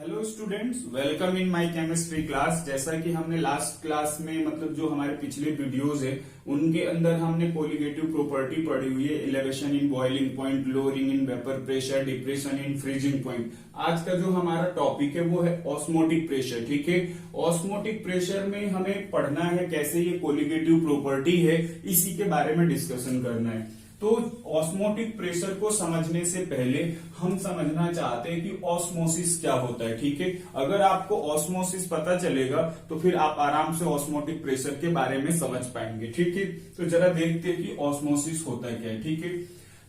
Hello students, welcome in my chemistry class. जैसा कि हमने लास्ट क्लास में मतलब जो हमारे पिछले वीडियोस है उनके अंदर हमने कोलिगेटिव प्रॉपर्टी पढ़ी हुई है, elevation in boiling point, lowering in vapour pressure, depression in freezing point. आज का जो हमारा टॉपिक है वो है ऑस्मोटिक प्रेशर। ठीक है, ऑस्मोटिक प्रेशर में हमें पढ़ना है कैसे ये कोलिगेटिव प्रॉपर्टी है, इसी के बारे में डिस्कशन करना है। तो ऑस्मोटिक प्रेशर को समझने से पहले हम समझना चाहते हैं कि ऑस्मोसिस क्या होता है। ठीक है, अगर आपको ऑस्मोसिस पता चलेगा तो फिर आप आराम से ऑस्मोटिक प्रेशर के बारे में समझ पाएंगे। ठीक है, तो जरा देखते हैं कि ऑस्मोसिस होता क्या है। ठीक है,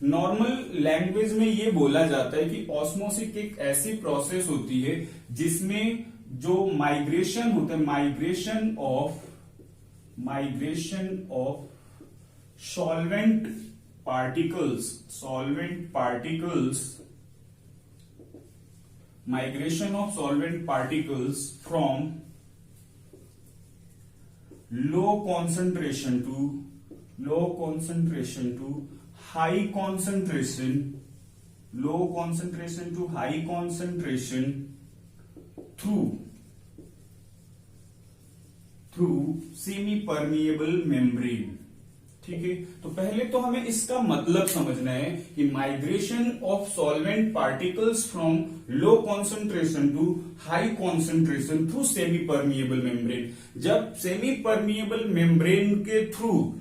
नॉर्मल लैंग्वेज में ये बोला जाता है कि ऑस्मोसिस एक ऐसी प्रोसेस होती है जिसमें जो माइग्रेशन होता है, migration of solvent particles, migration of solvent particles from low concentration to high concentration, through semi permeable membrane। ठीक है, तो पहले तो हमें इसका मतलब समझना है कि migration of solvent particles from low concentration to high concentration through semi permeable membrane. जब सेमी परमिएबल मेम्ब्रेन के थ्रू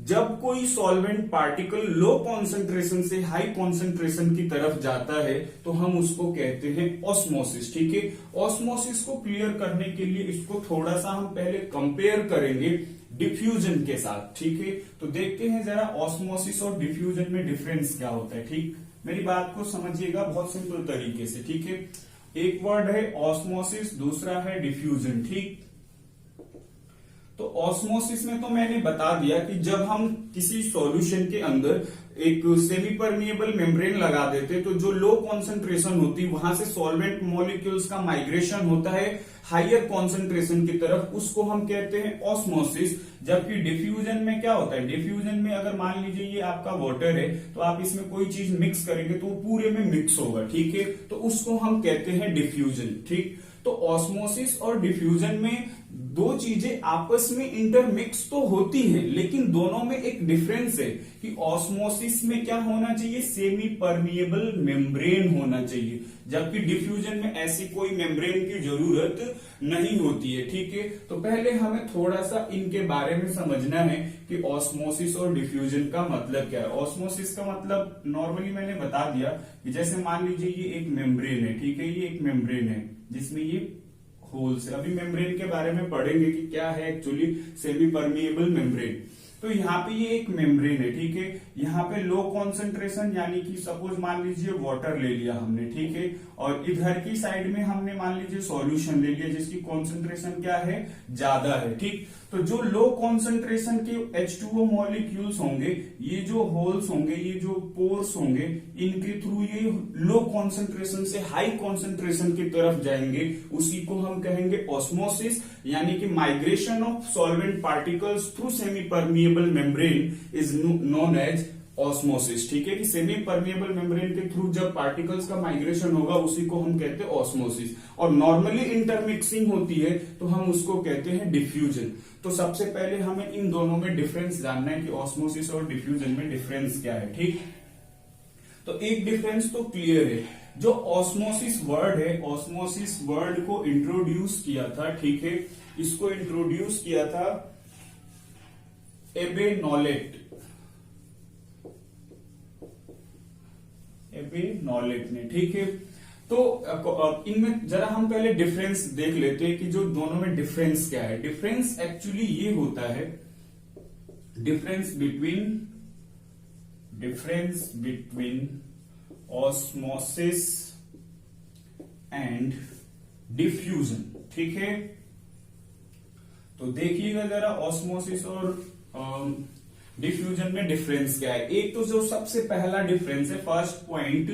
जब कोई सॉल्वेंट पार्टिकल लो कॉन्सेंट्रेशन से हाई कॉन्सेंट्रेशन की तरफ जाता है तो हम उसको कहते हैं ऑस्मोसिस। ठीक है, ऑस्मोसिस को क्लियर करने के लिए इसको थोड़ा सा हम पहले कंपेयर करेंगे डिफ्यूजन के साथ। ठीक है, तो देखते हैं जरा ऑस्मोसिस और डिफ्यूजन में डिफरेंस क्या होता है। ठीक, मेरी बात को समझिएगा बहुत सिंपल तरीके से। ठीक है, एक वर्ड है ऑस्मोसिस, दूसरा है डिफ्यूजन। ठीक, तो ऑस्मोसिस में तो मैंने बता दिया कि जब हम किसी सॉल्यूशन के अंदर एक सेमी परमिएबल मेम्ब्रेन लगा देते तो जो लो कॉन्सेंट्रेशन होती वहां से सॉल्वेंट मॉलिक्यूल्स का माइग्रेशन होता है हायर कॉन्सेंट्रेशन की तरफ, उसको हम कहते हैं ऑस्मोसिस। जबकि डिफ्यूजन में क्या होता है, डिफ्यूजन में अगर मान लीजिए ये आपका वाटर है तो आप इसमें कोई चीज मिक्स करेंगे तो वो पूरे में मिक्स होगा। ठीक है, तो उसको हम कहते हैं डिफ्यूजन। ठीक, तो ऑस्मोसिस और डिफ्यूजन में दो चीजें आपस में इंटरमिक्स तो होती हैं, लेकिन दोनों में एक डिफरेंस है कि ऑस्मोसिस में क्या होना चाहिए, सेमी परमिएबल मेम्ब्रेन होना चाहिए, जबकि डिफ्यूजन में ऐसी कोई मेम्ब्रेन की जरूरत नहीं होती है। ठीक है, तो पहले हमें थोड़ा सा इनके बारे में समझना है कि ऑस्मोसिस और डिफ्यूजन का मतलब क्या है। ऑस्मोसिस का मतलब नॉर्मली मैंने बता दिया कि जैसे मान लीजिए ये एक मेम्ब्रेन है। ठीक है, ये एक मेम्ब्रेन है जिसमें ये होल्स है। अभी मेम्ब्रेन के बारे में पढ़ेंगे कि क्या है एक्चुअली सेमी परमिएबल मेम्ब्रेन। तो यहाँ पे ये एक मेम्ब्रेन है। ठीक है, यहाँ पे लो कॉन्सेंट्रेशन यानी कि सपोज मान लीजिए वाटर ले लिया हमने। ठीक है, और इधर की साइड में हमने मान लीजिए सॉल्यूशन ले लिया जिसकी कॉन्सेंट्रेशन क्या है, ज्यादा है। ठीक, तो जो लो कॉन्सेंट्रेशन के H2O मॉलिक्यूल्स होंगे, ये जो होल्स होंगे, ये जो पोर्स होंगे, इनके थ्रू ये लो कॉन्सेंट्रेशन से हाई कॉन्सेंट्रेशन की तरफ जाएंगे। उसी को हम कहेंगे ऑस्मोसिस, यानी कि migration of solvent particles through semi permeable membrane is known as osmosis. ठीक है, कि सेमी परमिएबल मेम्ब्रेन के थ्रू जब पार्टिकल्स का माइग्रेशन होगा उसी को हम कहते हैं ऑस्मोसिस, और नॉर्मली इंटरमिक्सिंग होती है तो हम उसको कहते हैं डिफ्यूजन। तो सबसे पहले हमें इन दोनों में डिफरेंस जानना है कि ऑस्मोसिस और डिफ्यूजन में डिफरेंस क्या है। ठीक, तो एक डिफरेंस तो क्लियर है। जो ऑस्मोसिस वर्ड है, ऑस्मोसिस वर्ड को इंट्रोड्यूस किया था, ठीक है, इसको इंट्रोड्यूस किया था एबे नॉलेट ने। ठीक है, तो इनमें जरा हम पहले डिफरेंस देख लेते हैं कि जो दोनों में डिफरेंस क्या है। डिफरेंस एक्चुअली ये होता है, difference between osmosis and diffusion. ठीक है, तो देखिएगा जरा ऑस्मोसिस और डिफ्यूजन में डिफरेंस क्या है। एक तो जो सबसे पहला डिफरेंस है, फर्स्ट पॉइंट,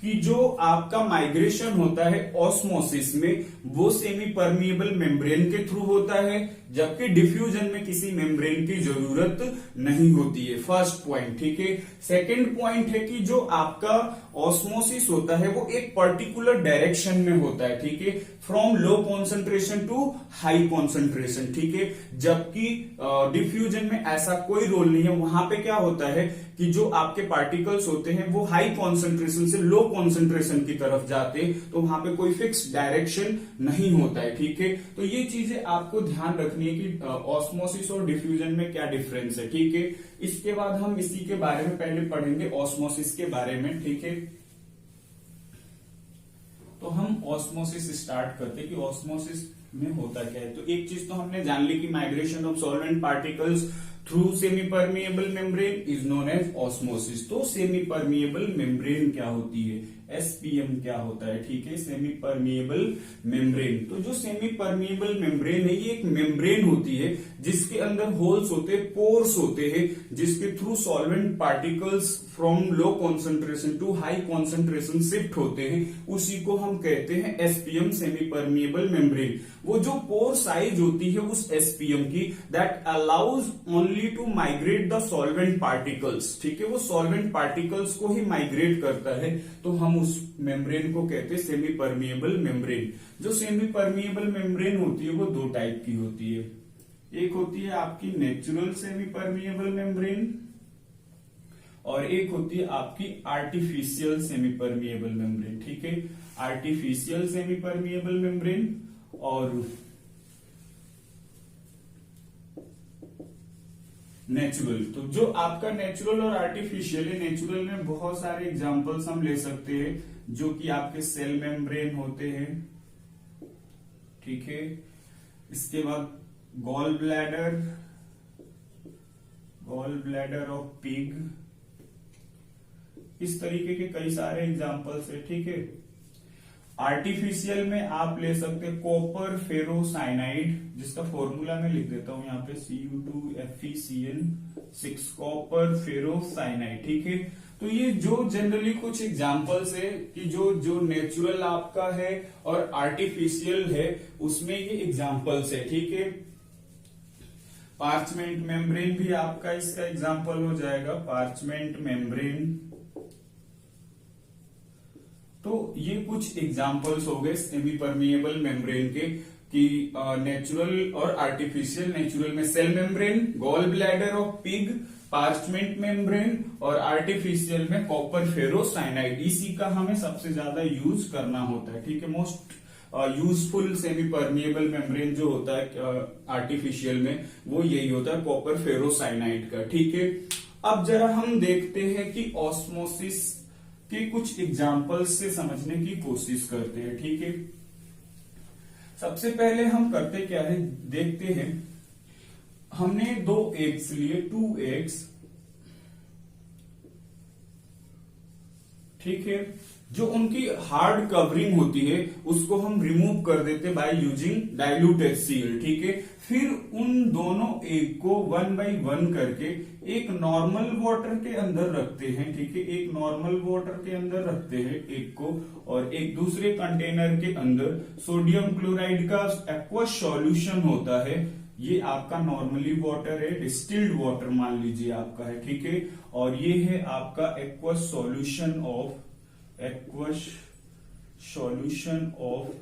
कि जो आपका माइग्रेशन होता है ऑस्मोसिस में वो सेमी परमिएबल मेम्ब्रेन के थ्रू होता है, जबकि डिफ्यूजन में किसी मेम्ब्रेन की जरूरत नहीं होती है। फर्स्ट पॉइंट, ठीक है। सेकंड पॉइंट है कि जो आपका ऑस्मोसिस होता है वो एक पर्टिकुलर डायरेक्शन में होता है, ठीक है, from low concentration to high concentration, ठीक है, जबकि डिफ्यूजन में ऐसा कोई रोल नहीं है। वहां पे क्या होता है कि जो आपके पार्टिकल्स होते हैं वो हाई कॉन्सेंट्रेशन से लो कॉन्सेंट्रेशन की तरफ जाते हैं, तो वहां पे कोई फिक्स डायरेक्शन नहीं होता है, ठीक है। तो ये चीजें आपको ध्यान रखनी है कि ऑस्मोसिस और डिफ्यूजन में क्या डिफरेंस है, ठीक है। इसके बाद हम इसी के बारे में पहले पढ़ेंगे, ऑस्मोसिस के बारे में, ठीक है। तो हम ऑस्मोसिस स्टार्ट करते हैं कि ऑस्मोसिस में होता क्या है। तो एक चीज तो हमने जान ली कि migration of solvent particles through semi permeable membrane is known as osmosis. तो सेमी परमिएबल मेम्ब्रेन क्या होती है, एसपीएम क्या होता है, ठीक है, सेमी परमिएबल मेम्ब्रेन। तो जो सेमी परमिएबल मेम्ब्रेन है ये एक मेम्ब्रेन होती है जिसके अंदर होल्स होते हैं, पोर्स होते हैं, जिसके through solvent particles from low concentration to high concentration shift होते हैं, उसी को हम कहते हैं एसपीएम, सेमी परमिएबल मेम्ब्रेन। वो जो पोर साइज होती है उस एसपीएम की, that allows only to migrate the solvent particles, ठीक है, वो सॉल्वेंट पार्टिकल्स को ही माइग्रेट करता है, तो हम उस मेम्ब्रेन को कहते हैं सेमी परमिएबल मेम्ब्रेन। जो सेमी परमिएबल मेम्ब्रेन होती है वो दो टाइप की होती है, एक होती है आपकी नेचुरल सेमी परमिएबल मेम्ब्रेन और एक होती है आपकी आर्टिफिशियल सेमी परमिएबल मेम्ब्रेन, ठीक है। आर्टिफिशियल सेमी परमिएबल मेम्ब्रेन और नेचुरल। तो जो आपका नेचुरल और आर्टिफिशियल है, नेचुरल में बहुत सारे एग्जांपल्स हम ले सकते हैं, जो कि आपके सेल मेम्ब्रेन होते हैं, ठीक है। इसके बाद गॉल ब्लैडर ऑफ पिग, इस तरीके के कई सारे एग्जांपल्स है, ठीक है। आर्टिफिशियल में आप ले सकते हैं कॉपर फेरोसाइनाइड, जिसका फॉर्मूला मैं लिख देता हूं यहाँ पे Cu2FeCN6, कॉपर फेरोसाइनाइड, ठीक है। तो ये जो जनरली कुछ एग्जांपल्स है कि जो नेचुरल आपका है और आर्टिफिशियल है उसमें ये एग्जांपल्स है, ठीक है। पार्चमेंट मेम्ब्रेन भी आपका इसका एग्जांपल हो जाएगा, पार्चमेंट मेम्ब्रेन। तो ये कुछ एग्जांपल्स हो गए सेमी परमिएबल मेम्ब्रेन के कि नेचुरल और आर्टिफिशियल। नेचुरल में cell membrane, gall bladder of pig, parchment membrane, और आर्टिफिशियल में कॉपर फेरोसाइनाइड। इसी का हमें सबसे ज्यादा यूज करना होता है, ठीक है। Most useful semi permeable membrane जो होता है आर्टिफिशियल में वो यही होता है, कॉपर फेरोसाइनाइड का, ठीक है। अब जरा हम देखते हैं कि ऑस्मोसिस के कुछ एग्जाम्पल्स से समझने की कोशिश करते हैं, ठीक है। सबसे पहले हम करते क्या है, देखते हैं। हमने दो एग्स लिए, 2 एग्स, ठीक है। जो उनकी हार्ड कवरिंग होती है उसको हम रिमूव कर देते बाय यूजिंग डाइल्यूट HCl, ठीक है। फिर उन दोनों एग को 1 by 1 करके एक नॉर्मल वाटर के अंदर रखते हैं, ठीक है। एक नॉर्मल वाटर के अंदर रखते हैं एग को, और एक दूसरे कंटेनर के अंदर सोडियम क्लोराइड का एक्वस सॉल्यूशन होता है। ये आपका नॉर्मली वाटर है, डिस्टिल्ड वाटर मान लीजिए आपका है, ठीक है। और ये है आपका aqueous solution of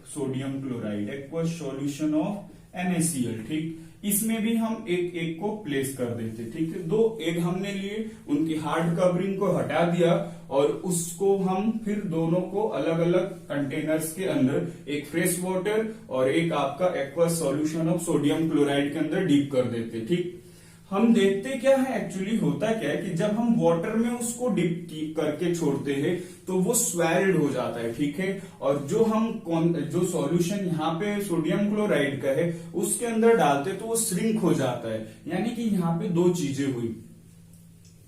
sodium chloride, aqueous solution of NaCl, ठीक। इसमें भी हम एक एग को प्लेस कर देते, ठीक है। 2 एग हमने लिए, उनकी हार्ड कवरिंग को हटा दिया और उसको हम फिर दोनों को अलग अलग कंटेनर्स के अंदर, एक फ्रेश वाटर और एक आपका aqueous solution of sodium chloride के अंदर डीप कर देते, ठीक। हम देखते क्या है, एक्चुअली होता क्या है कि जब हम वाटर में उसको डिप करके छोड़ते हैं तो वो स्वेल्ड हो जाता है, ठीक है। और जो सॉल्यूशन यहाँ पे सोडियम क्लोराइड का है उसके अंदर डालते तो वो श्रिंक हो जाता है। यानी कि यहाँ पे 2 चीजें हुई,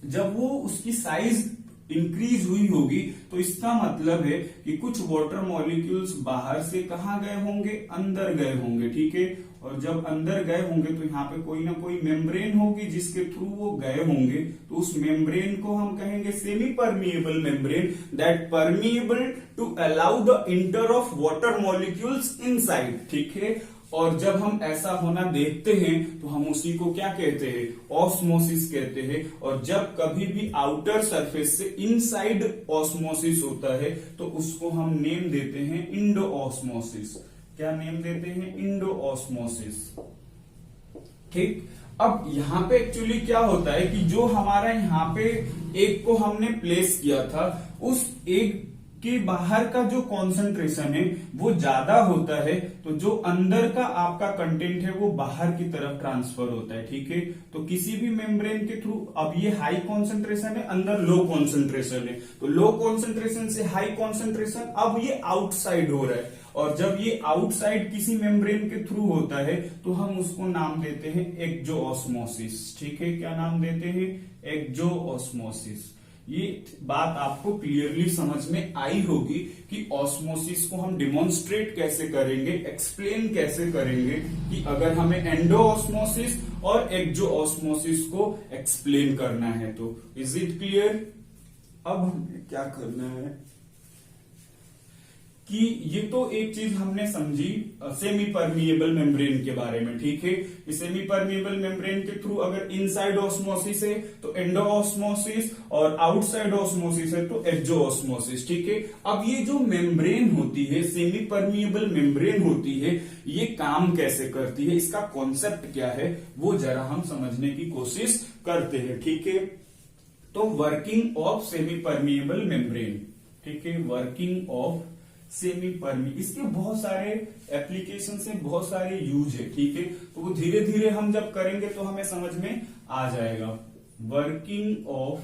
जब वो उसकी साइज इंक्रीज हुई होगी तो इसका मतलब है कि कुछ वाटर मॉलिक्यूल्स बाहर से कहां गए होंगे, अंदर गए होंगे, ठीक है। और जब अंदर गए होंगे तो यहाँ पे कोई ना कोई मेम्ब्रेन होगी जिसके थ्रू वो गए होंगे, तो उस मेम्ब्रेन को हम कहेंगे semi permeable membrane, that permeable to allow the enter of water molecules inside. ठीक है, और जब हम ऐसा होना देखते हैं तो हम उसी को क्या कहते हैं, ऑस्मोसिस कहते हैं। और जब कभी भी आउटर सरफेस से इनसाइड ऑस्मोसिस होता है तो उसको हम नेम देते हैं इंडो ऑस्मोसिस। क्या नेम देते हैं, इंडो ऑस्मोसिस। ठीक, अब यहाँ पे एक्चुअली क्या होता है कि जो हमारा यहाँ पे एग को हमने प्लेस किया था, उस एग के बाहर का जो कॉन्सेंट्रेशन है वो ज्यादा होता है, तो जो अंदर का आपका कंटेंट है वो बाहर की तरफ ट्रांसफर होता है। ठीक है, तो किसी भी मेम्ब्रेन के थ्रू, अब ये हाई कॉन्सेंट्रेशन है, अंदर लो कॉन्सेंट्रेशन है, तो लो कॉन्सेंट्रेशन से हाई कॉन्सेंट्रेशन, अब ये आउटसाइड हो रहा है, और जब ये आउटसाइड किसी मेम्ब्रेन के थ्रू होता है तो हम उसको नाम देते हैं एक्जोऑस्मोसिस। ठीक है, क्या नाम देते हैं, एक्जोऑस्मोसिस। ये बात आपको क्लियरली समझ में आई होगी कि ऑस्मोसिस को हम डिमॉन्स्ट्रेट कैसे करेंगे, एक्सप्लेन कैसे करेंगे, कि अगर हमें एंडो ऑस्मोसिस और एक्जो ऑस्मोसिस को एक्सप्लेन करना है तो। Is it clear? अब हमें क्या करना है कि ये तो एक चीज हमने समझी सेमी परमिएबल मेम्ब्रेन के बारे में। ठीक है, सेमी परमिएबल मेम्ब्रेन के थ्रू अगर इनसाइड ऑस्मोसिस है तो एंडो ऑस्मोसिस, और आउटसाइड ऑस्मोसिस है तो एक्जो ऑस्मोसिस। ठीक है, अब ये जो मेम्ब्रेन होती है, सेमी परमिएबल मेम्ब्रेन होती है, ये काम कैसे करती है, इसका कॉन्सेप्ट क्या है, वो जरा हम समझने की कोशिश करते हैं। ठीक है, तो working of semi permeable membrane. ठीक है, वर्किंग ऑफ सेमी परमी, इसके बहुत सारे एप्लीकेशन है, बहुत सारे यूज है। ठीक है, तो वो धीरे धीरे हम जब करेंगे तो हमें समझ में आ जाएगा। Working of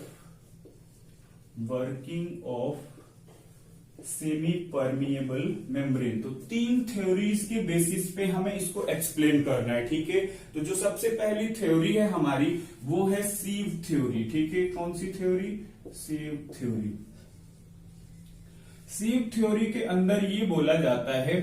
semi permeable membrane, तो 3 थ्योरीज के बेसिस पे हमें इसको एक्सप्लेन करना है। ठीक है, तो जो सबसे पहली थ्योरी है हमारी वो है सीव थ्योरी। ठीक है, कौन सी थ्योरी, सीव थ्योरी। सीव थ्योरी के अंदर ये बोला जाता है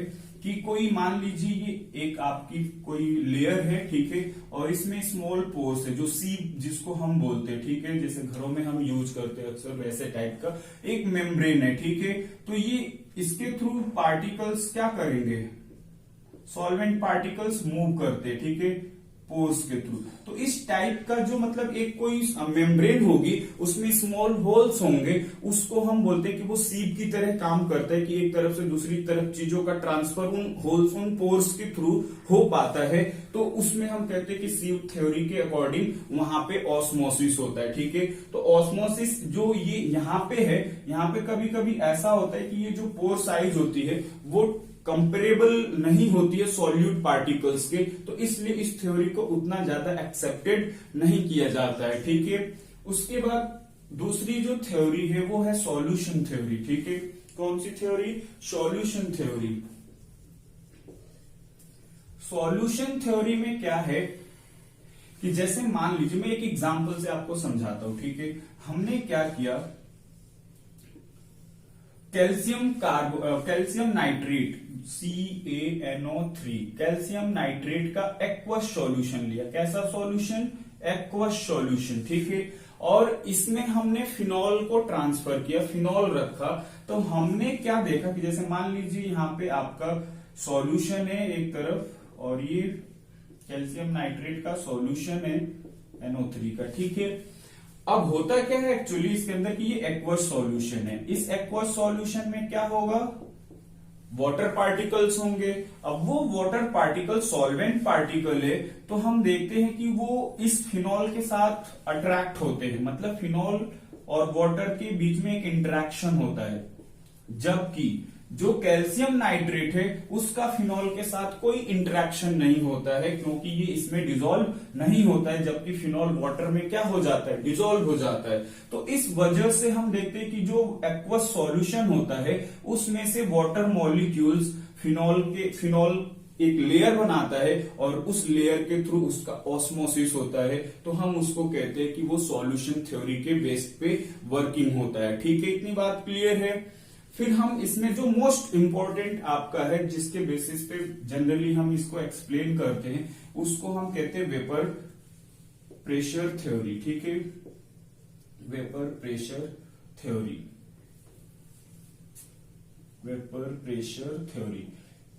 कि कोई, मान लीजिए ये एक आपकी कोई लेयर है, ठीक है, और इसमें स्मॉल पोर्स है, जो सीव जिसको हम बोलते हैं, ठीक है, जैसे घरों में हम यूज करते हैं अक्सर वैसे टाइप का एक मेम्ब्रेन है। ठीक है, तो ये इसके थ्रू पार्टिकल्स क्या करेंगे, सॉल्वेंट पार्टिकल्स मूव करते हैं। ठीक है, पोर्स के थ्रू। तो इस टाइप का जो मतलब एक कोई मेम्ब्रेन होगी, उसमें स्मॉल होल्स होंगे, उसको हम बोलते हैं कि वो सीव की तरह काम करता है, कि एक तरफ से दूसरी तरफ चीजों का ट्रांसफर उन होल्स, उन पोर्स के थ्रू हो पाता है। तो उसमें हम कहते हैं कि सीव थ्योरी के अकॉर्डिंग वहां पे ऑस्मोसिस होता है। ठीक है, तो ऑस्मोसिस जो ये यहाँ पे है, यहाँ पे कभी कभी ऐसा होता है कि ये जो पोर साइज होती है वो कंपेरेबल नहीं होती है सॉल्यूट पार्टिकल्स के, तो इसलिए इस थ्योरी को उतना ज्यादा एक्सेप्टेड नहीं किया जाता है। ठीक है, उसके बाद दूसरी जो थ्योरी है वो है सॉल्यूशन थ्योरी। ठीक है, कौन सी theory, solution theory. Solution theory में क्या है कि जैसे मान लीजिए, मैं एक एग्जांपल से आपको समझाता हूं। ठीक है, हमने क्या किया, calcium nitrate CaNO3, calcium nitrate का एक्वस सॉल्यूशन लिया। कैसा सॉल्यूशन, एक्वस सॉल्यूशन। ठीक है, और इसमें हमने फिनॉल को ट्रांसफर किया, फिनॉल रखा, तो हमने क्या देखा कि जैसे मान लीजिए यहाँ पे आपका सॉल्यूशन है एक तरफ, और ये कैल्शियम नाइट्रेट का सॉल्यूशन है NO3 का। ठीक है, अब होता क्या है एक्चुअली इसके अंदर कि ये एक्वस सॉल्यूशन है। इस एक्वस सॉल्यूशन में क्या होगा, वाटर पार्टिकल्स होंगे। अब वो वाटर पार्टिकल सॉल्वेंट पार्टिकल है, तो हम देखते हैं कि वो इस फिनॉल के साथ अट्रैक्ट होते हैं, मतलब फिनॉल और वाटर के बीच में एक इंटरेक्शन होता है। जबकि जो कैल्शियम नाइट्रेट है उसका फिनॉल के साथ कोई इंटरेक्शन नहीं होता है, क्योंकि ये इसमें डिसॉल्व नहीं होता है, जबकि फिनॉल वाटर में क्या हो जाता है, डिसॉल्व हो जाता है। तो इस वजह से हम देखते हैं कि जो एक्वस सॉल्यूशन होता है उसमें से वाटर मॉलिक्यूल्स फिनॉल एक लेयर बनाता है, और उस लेयर के थ्रू उसका ऑस्मोसिस होता है, तो हम उसको कहते हैं कि वो सॉल्यूशन थ्योरी के बेस पे वर्किंग होता है। ठीक है, इतनी बात क्लियर है। फिर हम इसमें जो मोस्ट इंपॉर्टेंट आपका है, जिसके बेसिस पे जनरली हम इसको एक्सप्लेन करते हैं, उसको हम कहते हैं वेपर प्रेशर थ्योरी। ठीक है, vapour pressure theory, vapour pressure theory.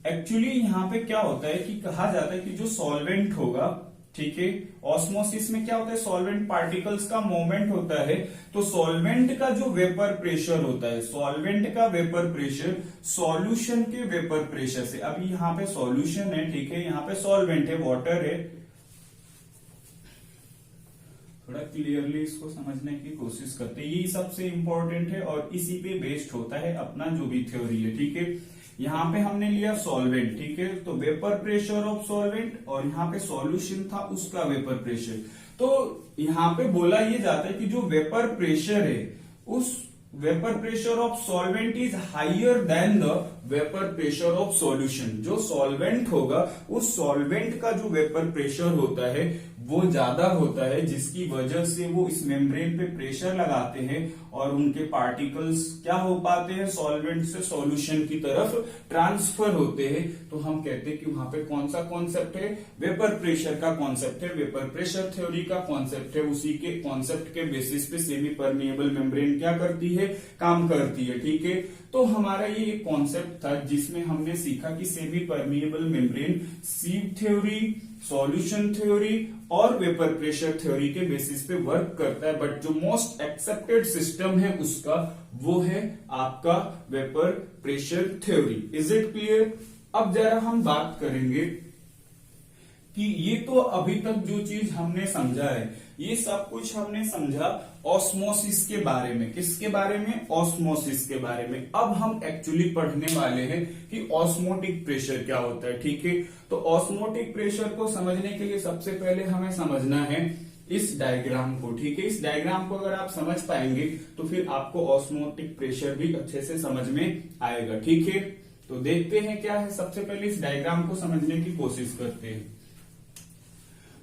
Actually यहां पे क्या होता है कि कहा जाता है कि जो सॉल्वेंट होगा, ठीक है, ऑस्मोसिस में क्या होता है, सॉल्वेंट पार्टिकल्स का मूवमेंट होता है, तो सॉल्वेंट का जो वेपर प्रेशर होता है, सॉल्वेंट का वेपर प्रेशर सॉल्यूशन के वेपर प्रेशर से, अभी यहाँ पे सॉल्यूशन है, ठीक है, यहाँ पे सॉल्वेंट है, वाटर है, थोड़ा क्लियरली इसको समझने की कोशिश करते हैं, यही सबसे इंपॉर्टेंट है और इसी पे बेस्ड होता है अपना जो भी थ्योरी है। ठीक है, यहाँ पे हमने लिया सॉल्वेंट, ठीक है, तो वेपर प्रेशर ऑफ सॉल्वेंट, और यहाँ पे सॉल्यूशन था उसका वेपर प्रेशर। तो यहाँ पे बोला ये जाता है कि जो वेपर प्रेशर है, उस vapour pressure of solvent is higher than the vapour pressure of solution. जो सॉल्वेंट होगा, उस सॉल्वेंट का जो वेपर प्रेशर होता है वो ज्यादा होता है, जिसकी वजह से वो इस मेम्ब्रेन पे प्रेशर लगाते हैं और उनके पार्टिकल्स क्या हो पाते हैं, सॉल्वेंट से सॉल्यूशन की तरफ ट्रांसफर होते हैं। तो हम कहते हैं कि वहां पे कौन सा कॉन्सेप्ट है, वेपर प्रेशर का कॉन्सेप्ट है, वेपर प्रेशर थ्योरी का कॉन्सेप्ट है। उसी के कॉन्सेप्ट के बेसिस पे सेमी परमिएबल मेम्ब्रेन क्या करती है, काम करती है। ठीक है, तो हमारा ये एक कॉन्सेप्ट था जिसमें हमने सीखा कि semi permeable membrane sieve theory, solution theory और वेपर प्रेशर थ्योरी के बेसिस पे वर्क करता है, बट जो मोस्ट एक्सेप्टेड सिस्टम है उसका, वो है आपका vapour pressure theory. Is it clear? अब जरा हम बात करेंगे कि ये तो अभी तक जो चीज हमने समझा है, ये सब कुछ हमने समझा ऑस्मोसिस के बारे में। किसके बारे में? ऑस्मोसिस के बारे में। अब हम एक्चुअली पढ़ने वाले हैं कि ऑस्मोटिक प्रेशर क्या होता है। ठीक है, तो ऑस्मोटिक प्रेशर को समझने के लिए सबसे पहले हमें समझना है इस डायग्राम को। ठीक है, इस डायग्राम को अगर आप समझ पाएंगे तो फिर आपको ऑस्मोटिक प्रेशर भी अच्छे से समझ में आएगा। ठीक है, तो देखते हैं क्या है। सबसे पहले इस डायग्राम को समझने की कोशिश करते हैं।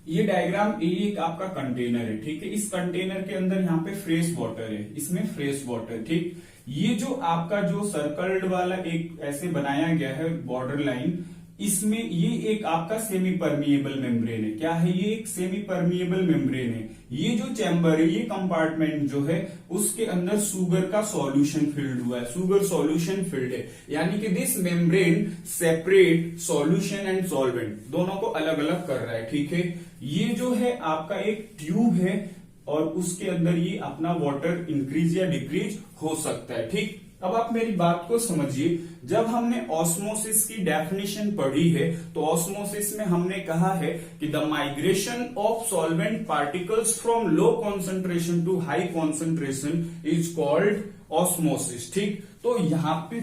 ये डायग्राम एक आपका कंटेनर है, ठीक है, इस कंटेनर के अंदर यहाँ पे फ्रेश वाटर है, इसमें फ्रेश वाटर। ठीक, ये जो आपका जो सर्कल्ड वाला एक ऐसे बनाया गया है बॉर्डर लाइन, इसमें ये एक आपका सेमी परमिएबल मेम्ब्रेन है। क्या है ये? एक सेमी परमिएबल मेम्ब्रेन है। ये जो चैम्बर है, ये कंपार्टमेंट जो है, उसके अंदर शुगर का सॉल्यूशन फिल्ड हुआ है, शुगर सॉल्यूशन फिल्ड है, यानी कि this membrane separate solution and solvent, दोनों को अलग अलग कर रहा है। ठीक है, ये जो है आपका एक ट्यूब है और उसके अंदर ये अपना वाटर इंक्रीज या डिक्रीज हो सकता है। ठीक, अब आप मेरी बात को समझिए। जब हमने ऑस्मोसिस की डेफिनेशन पढ़ी है, तो ऑस्मोसिस में हमने कहा है कि the migration of solvent particles from low concentration to high concentration is called osmosis. ठीक, तो यहाँ पे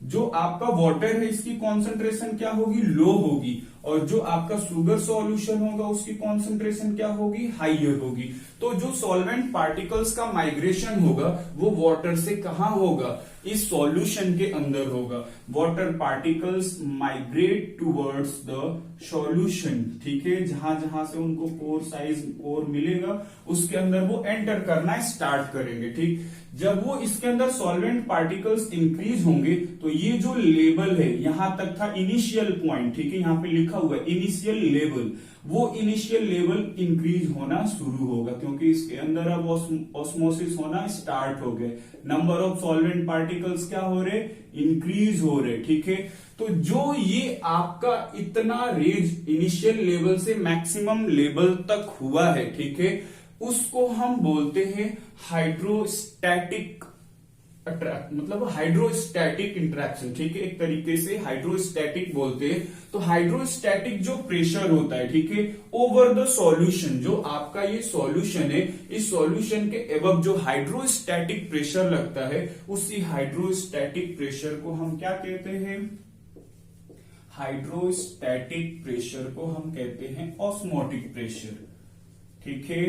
जो आपका वाटर है, इसकी कॉन्सेंट्रेशन क्या होगी? लो होगी, और जो आपका शुगर सॉल्यूशन होगा उसकी कॉन्सेंट्रेशन क्या होगी? हाइयर होगी। तो जो सॉल्वेंट पार्टिकल्स का माइग्रेशन होगा वो वाटर से कहां होगा? इस सॉल्यूशन के अंदर होगा। Water particles migrate towards the solution. ठीक है, जहां जहां से उनको पोर साइज और मिलेगा उसके अंदर वो एंटर करना स्टार्ट करेंगे। ठीक, जब वो इसके अंदर सॉल्वेंट पार्टिकल्स इंक्रीज होंगे तो ये जो लेवल है, यहां तक था इनिशियल पॉइंट, ठीक है, यहां पे लिखा हुआ है इनिशियल लेवल, वो इनिशियल लेवल इंक्रीज होना शुरू होगा क्योंकि इसके अंदर अब ऑस्मोसिस होना स्टार्ट हो गए। नंबर ऑफ सॉल्वेंट पार्टिकल्स क्या हो रहे? इंक्रीज हो रहे। ठीक है, तो जो ये आपका इतना रेंज इनिशियल लेवल से मैक्सिमम लेवल तक हुआ है, ठीक है, उसको हम बोलते हैं हाइड्रोस्टैटिक मतलब हाइड्रोस्टैटिक इंटरेक्शन। ठीक है, एक तरीके से हाइड्रोस्टैटिक बोलते हैं। तो हाइड्रोस्टैटिक जो प्रेशर होता है, ठीक है, ओवर द सॉल्यूशन, जो आपका ये सॉल्यूशन है, इस सॉल्यूशन के एबव जो हाइड्रोस्टैटिक प्रेशर लगता है, उसी हाइड्रोस्टैटिक प्रेशर को हम क्या कहते हैं? हाइड्रोस्टैटिक प्रेशर को हम कहते हैं ऑस्मोटिक प्रेशर। ठीक है,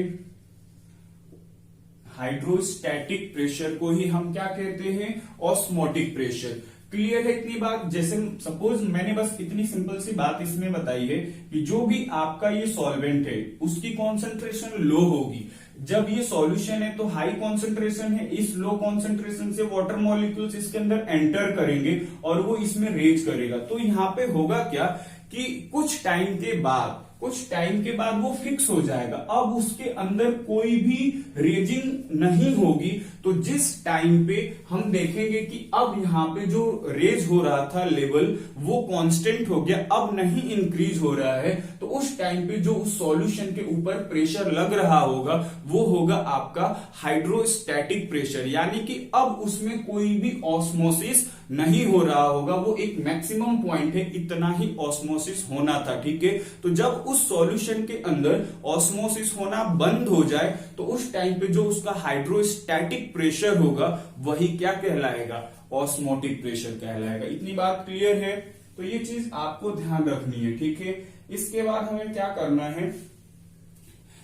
हाइड्रोस्टैटिक प्रेशर को ही हम क्या कहते हैं? Osmotic pressure. क्लियर है इतनी बात? जैसे सपोज मैंने बस इतनी सिंपल सी बात इसमें बताई है कि जो भी आपका ये सॉल्वेंट है उसकी कॉन्सेंट्रेशन लो होगी, जब ये सॉल्यूशन है तो हाई कॉन्सेंट्रेशन है, इस लो कॉन्सेंट्रेशन से वाटर मॉलिक्यूल्स इसके अंदर एंटर करेंगे और वो इसमें रेज करेगा। तो यहाँ पे होगा क्या कि कुछ टाइम के बाद वो फिक्स हो जाएगा, अब उसके अंदर कोई भी रेजिंग नहीं होगी। तो जिस टाइम पे हम देखेंगे कि अब यहाँ पे जो रेज हो रहा था लेवल वो कांस्टेंट हो गया, अब नहीं इंक्रीज हो रहा है, तो उस टाइम पे जो उस सॉल्यूशन के ऊपर प्रेशर लग रहा होगा वो होगा आपका हाइड्रोस्टैटिक प्रेशर, यानी कि अब उसमें कोई भी ऑस्मोसिस नहीं हो रहा होगा, वो एक मैक्सिमम पॉइंट है, इतना ही ऑस्मोसिस होना था। ठीक है, तो जब उस सॉल्यूशन के अंदर ऑस्मोसिस होना बंद हो जाए तो उस टाइम पे जो उसका हाइड्रोस्टैटिक प्रेशर होगा वही क्या कहलाएगा, ऑस्मोटिक प्रेशर कहलाएगा। इतनी बात क्लियर है? तो ये चीज आपको ध्यान रखनी है। ठीक है, इसके बाद हमें क्या करना है,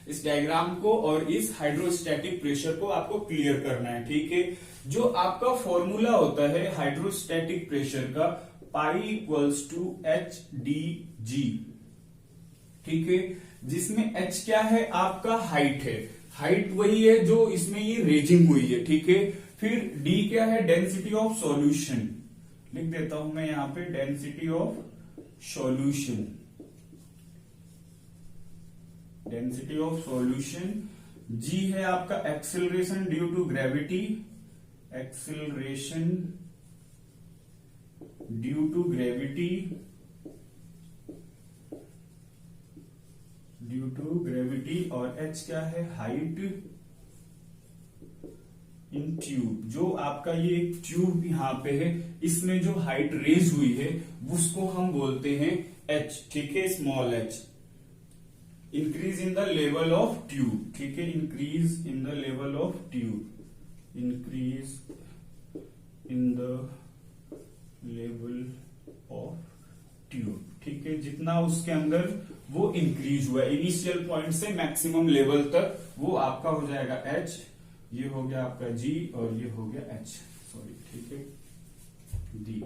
इस डायग्राम को और इस हाइड्रोस्टैटिक प्रेशर को आपको क्लियर करना है। ठीक है, जो आपका फॉर्मूला होता है हाइड्रोस्टैटिक प्रेशर का, pi equals to H D G. ठीक है, जिसमें एच क्या है, आपका हाइट है, हाइट वही है जो इसमें ये रेजिंग हुई है। ठीक है, फिर डी क्या है, डेंसिटी ऑफ सॉल्यूशन, लिख देता हूं मैं यहां पे density of solution, density of solution. G है आपका acceleration due to gravity, acceleration due to gravity, due to gravity, और एच क्या है, हाइट इन ट्यूब। जो आपका ये ट्यूब यहां पे है, इसमें जो हाइट रेज हुई है उसको हम बोलते हैं एच। ठीक है, small H. Increase in the level of tube. ठीक है, increase in the level of tube, increase in the level of tube. ठीक है, जितना उसके अंदर वो इंक्रीज हुआ इनिशियल पॉइंट से मैक्सिमम लेवल तक, वो आपका हो जाएगा एच, ये हो गया आपका जी और ये हो गया एच, सॉरी। ठीक है, डी।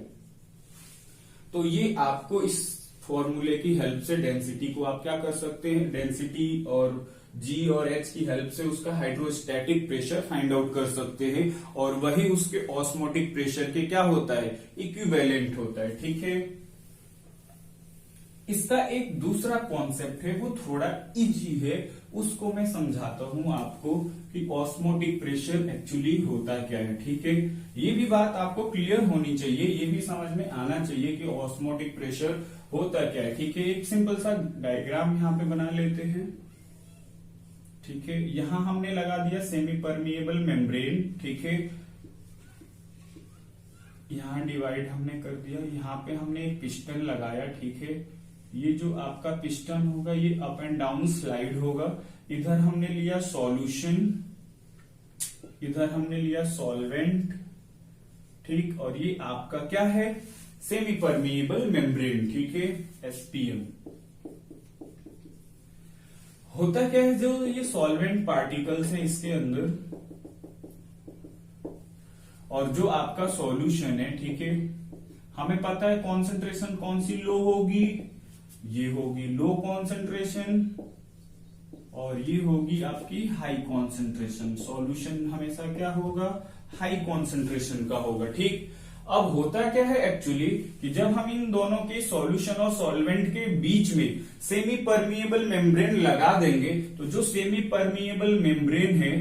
तो ये आपको इस फॉर्मूले की हेल्प से डेंसिटी को आप क्या कर सकते हैं, डेंसिटी और जी और एच की हेल्प से उसका हाइड्रोस्टैटिक प्रेशर फाइंड आउट कर सकते हैं, और वही उसके ऑस्मोटिक प्रेशर के क्या होता है, इक्विवेलेंट होता है। ठीक है, इसका एक दूसरा कॉन्सेप्ट है, वो थोड़ा इजी है, उसको मैं समझाता हूं आपको कि ऑस्मोटिक प्रेशर एक्चुअली होता क्या है। ठीक है, ये भी बात आपको क्लियर होनी चाहिए, ये भी समझ में आना चाहिए कि ऑस्मोटिक प्रेशर होता क्या है। ठीक है, एक सिंपल सा डायग्राम यहां पे बना लेते हैं। ठीक है, यहां हमने लगा दिया सेमी परमिएबल मेम्ब्रेन। ठीक है, यहां डिवाइड हमने कर दिया, यहां पे हमने एक पिस्टन लगाया। ठीक है, ये जो आपका पिस्टन होगा ये अप एंड डाउन स्लाइड होगा, इधर हमने लिया सॉल्यूशन, इधर हमने लिया सॉल्वेंट। ठीक, और ये आपका क्या है, सेमी परमिएबल मेम्ब्रेन। ठीक है, एसपीएम। होता क्या है, जो ये सॉल्वेंट पार्टिकल्स हैं इसके अंदर, और जो आपका सॉल्यूशन है, ठीक है, हमें पता है कॉन्सेंट्रेशन कौन सी लो होगी, ये होगी लो कॉन्सेंट्रेशन, और ये होगी आपकी हाई कॉन्सेंट्रेशन। सॉल्यूशन हमेशा क्या होगा, हाई कॉन्सेंट्रेशन का होगा। ठीक, अब होता क्या है एक्चुअली कि जब हम इन दोनों के सॉल्यूशन और सॉल्वेंट के बीच में सेमी परमिएबल मेम्ब्रेन लगा देंगे, तो जो सेमी परमिएबल मेम्ब्रेन है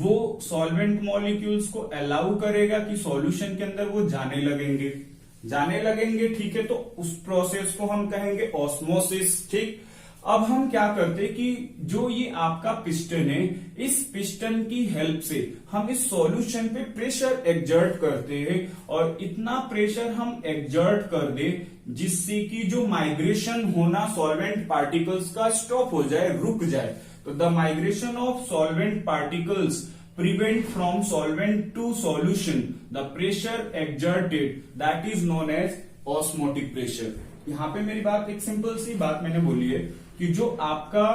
वो सॉल्वेंट मॉलिक्यूल्स को अलाउ करेगा कि सॉल्यूशन के अंदर वो जाने लगेंगे। ठीक है, तो उस प्रोसेस को हम कहेंगे ऑस्मोसिस। ठीक, अब हम क्या करते हैं कि जो ये आपका पिस्टन है, इस पिस्टन की हेल्प से हम इस सॉल्यूशन पे प्रेशर एक्सर्ट करते हैं, और इतना प्रेशर हम एक्सर्ट कर दे जिससे कि जो माइग्रेशन होना सॉल्वेंट पार्टिकल्स का स्टॉप हो जाए, रुक जाए। तो the migration of solvent particles prevent from solvent to solution, the pressure exerted that is known as osmotic pressure। यहां पे मेरी बात, एक सिंपल सी बात मैंने बोली है कि जो आपका